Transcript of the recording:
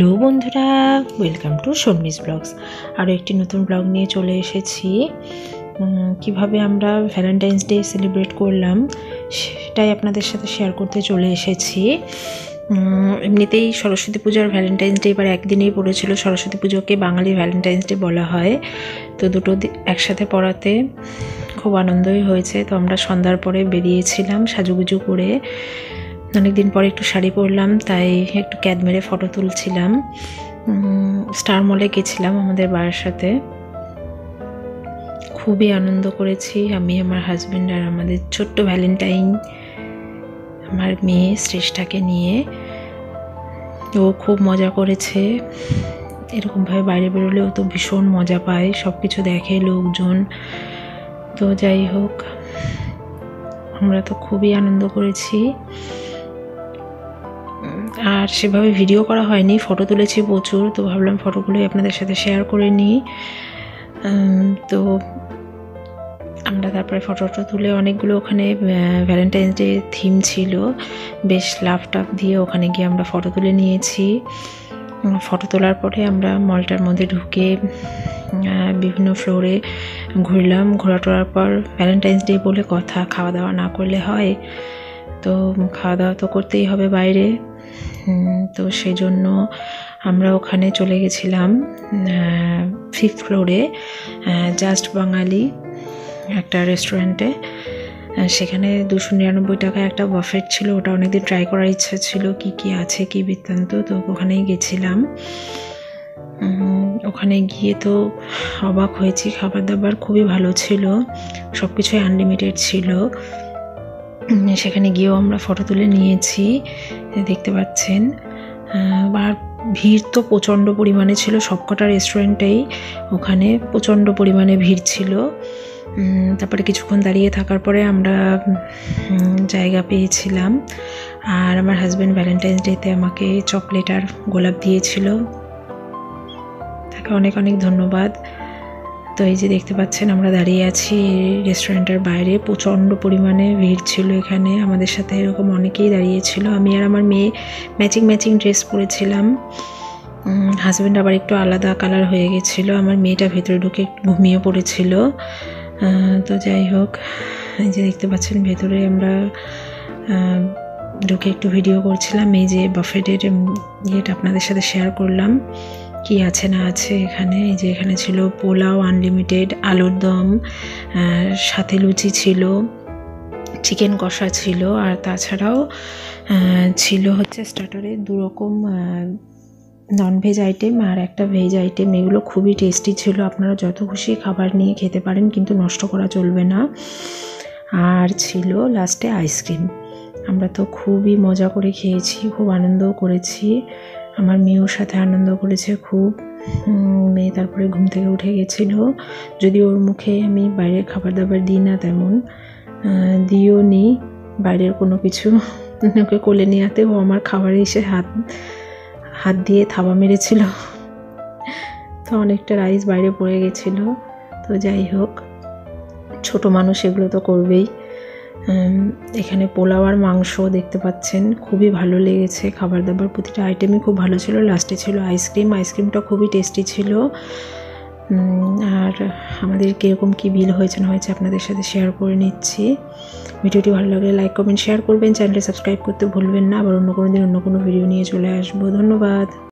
Hello বন্ধুরা, welcome to Sharmi's blogs. আরও একটি নতুন ব্লগ নিয়ে চলে এসেছি। কিভাবে আমরা ভ্যালেন্টাইন্স ডে সেলিব্রেট করলাম সেটাই আপনাদের সাথে শেয়ার করতে চলে এসেছি। এমনিতেই সরস্বতী পূজার ভ্যালেন্টাইন্স ডে এবার একদিনেই পড়েছিল। সরস্বতী পুজোকে বাঙালি ভ্যালেন্টাইন্স ডে বলা হয়, তো দুটো একসাথে পড়াতে খুব আনন্দই হয়েছে। তো আমরা সন্ধ্যার পরে বেরিয়েছিলাম সাজুগুজু করে। অনেকদিন পরে একটু শাড়ি পরলাম, তাই একটু ক্যাদ মেরে ফটো তুলছিলাম। স্টার মলে গেছিলাম আমাদের বাড়ির সাথে, খুবই আনন্দ করেছি আমি, আমার হাজব্যান্ড আর আমাদের ছোট্ট ভ্যালেন্টাইন, আমার মেয়ে শ্রেষ্ঠাকে নিয়ে। ও খুব মজা করেছে। এরকমভাবে বাইরে বেরোলেও তো ভীষণ মজা পায়, সব কিছু দেখে লোকজন। তো যাই হোক, আমরা তো খুবই আনন্দ করেছি। আর সেভাবে ভিডিও করা হয়নি, ফটো তুলেছি প্রচুর, তো ভাবলাম ফটোগুলোই আপনাদের সাথে শেয়ার করে নিই। তো আমরা তারপরে ফটোটা তুলে অনেকগুলো, ওখানে ভ্যালেন্টাইন্স ডে থিম ছিল, বেশ লাভ টাভ দিয়ে ওখানে গিয়ে আমরা ফটো তুলে নিয়েছি। ফটো তোলার পরে আমরা মলটার মধ্যে ঢুকে বিভিন্ন ফ্লোরে ঘুরলাম। ঘোরা টোরার পর ভ্যালেন্টাইন্স ডে বলে কথা, খাওয়া দাওয়া না করলে হয়, তো খাওয়া দাওয়া তো করতেই হবে বাইরে। তো সেই জন্য আমরা ওখানে চলে গেছিলাম 5th ফ্লোরে জাস্ট বাঙালি একটা রেস্টুরেন্টে। সেখানে 299 টাকায় একটা বাফেট ছিল, ওটা অনেকদিন ট্রাই করার ইচ্ছা ছিল, কি কি আছে কি বৃত্তান্ত। তো ওখানেই গেছিলাম। ওখানে গিয়ে তো অবাক হয়েছি, খাবার দাবার খুবই ভালো ছিল, সব কিছুই আনলিমিটেড ছিল। সেখানে গিয়েও আমরা ফটো তুলে নিয়েছি, দেখতে পাচ্ছেন। আর ভিড় তো প্রচণ্ড পরিমাণে ছিল, সবকটা রেস্টুরেন্টেই ওখানে প্রচণ্ড পরিমাণে ভিড় ছিল। তারপরে কিছুক্ষণ দাঁড়িয়ে থাকার পরে আমরা জায়গা পেয়েছিলাম। আর আমার হাজব্যান্ড ভ্যালেন্টাইন্স ডেতে আমাকে চকলেট আর গোলাপ দিয়েছিল, তাকে অনেক অনেক ধন্যবাদ। তো এই যে দেখতে পাচ্ছেন, আমরা দাঁড়িয়ে আছি রেস্টুরেন্টের বাইরে, প্রচণ্ড পরিমাণে ভিড় ছিল এখানে। আমাদের সাথে এরকম অনেকেই দাঁড়িয়েছিল। আমি আর আমার মেয়ে ম্যাচিং ড্রেস পরেছিলাম। হাজব্যান্ড আবার একটু আলাদা কালার হয়ে গেছিলো। আমার মেয়েটা ভেতরে ঢুকে ঘুমিয়ে পড়েছিল। তো যাই হোক, এই যে দেখতে পাচ্ছেন ভেতরে আমরা ঢুকে একটু ভিডিও করছিলাম। এই যে বাফেটের ইয়েটা আপনাদের সাথে শেয়ার করলাম, কি আছে না আছে এখানে। এই যে এখানে ছিল পোলাও আনলিমিটেড, আলুর দম, সাথে লুচি ছিল, চিকেন কষা ছিল, আর তাছাড়াও ছিল হচ্ছে স্টার্টারে 2 রকম ননভেজ আইটেম আর একটা ভেজ আইটেম। এগুলো খুবই টেস্টি ছিল, আপনারা যত খুশি খাবার নিয়ে খেতে পারেন, কিন্তু নষ্ট করা চলবে না। আর ছিল লাস্টে আইসক্রিম। আমরা তো খুবই মজা করে খেয়েছি, খুব আনন্দও করেছি। আমার মেয়ের সাথে আনন্দ করেছে খুব। মেয়ে তারপরে ঘুম থেকে উঠে গেছিলো, যদি ওর মুখে আমি বাইরের খাবার দাবার দিই না, তেমন দিও নি বাইরের কোনো কিছু। ওকে কোলে নিয়ে আতে ও আমার খাবারে এসে হাত দিয়ে থাবা মেরেছিল, তো অনেকটা রাইস বাইরে পড়ে গেছিলো। তো যাই হোক, ছোট মানুষ এগুলো তো করবেই। এখানে পোলাও আর মাংস দেখতে পাচ্ছেন, খুবই ভালো লেগেছে খাবার দাবার, প্রতিটা আইটেমই খুব ভালো ছিল। লাস্টে ছিল আইসক্রিমটা খুবই টেস্টি ছিল। আর আমাদের কীরকম কী বিল হয়েছে না হয়েছে আপনাদের সাথে শেয়ার করে নিচ্ছি। ভিডিওটি ভালো লাগলে লাইক কমেন্ট শেয়ার করবেন, চ্যানেলটি সাবস্ক্রাইব করতে ভুলবেন না। আবার অন্য কোনো দিন অন্য কোনো ভিডিও নিয়ে চলে আসবো। ধন্যবাদ।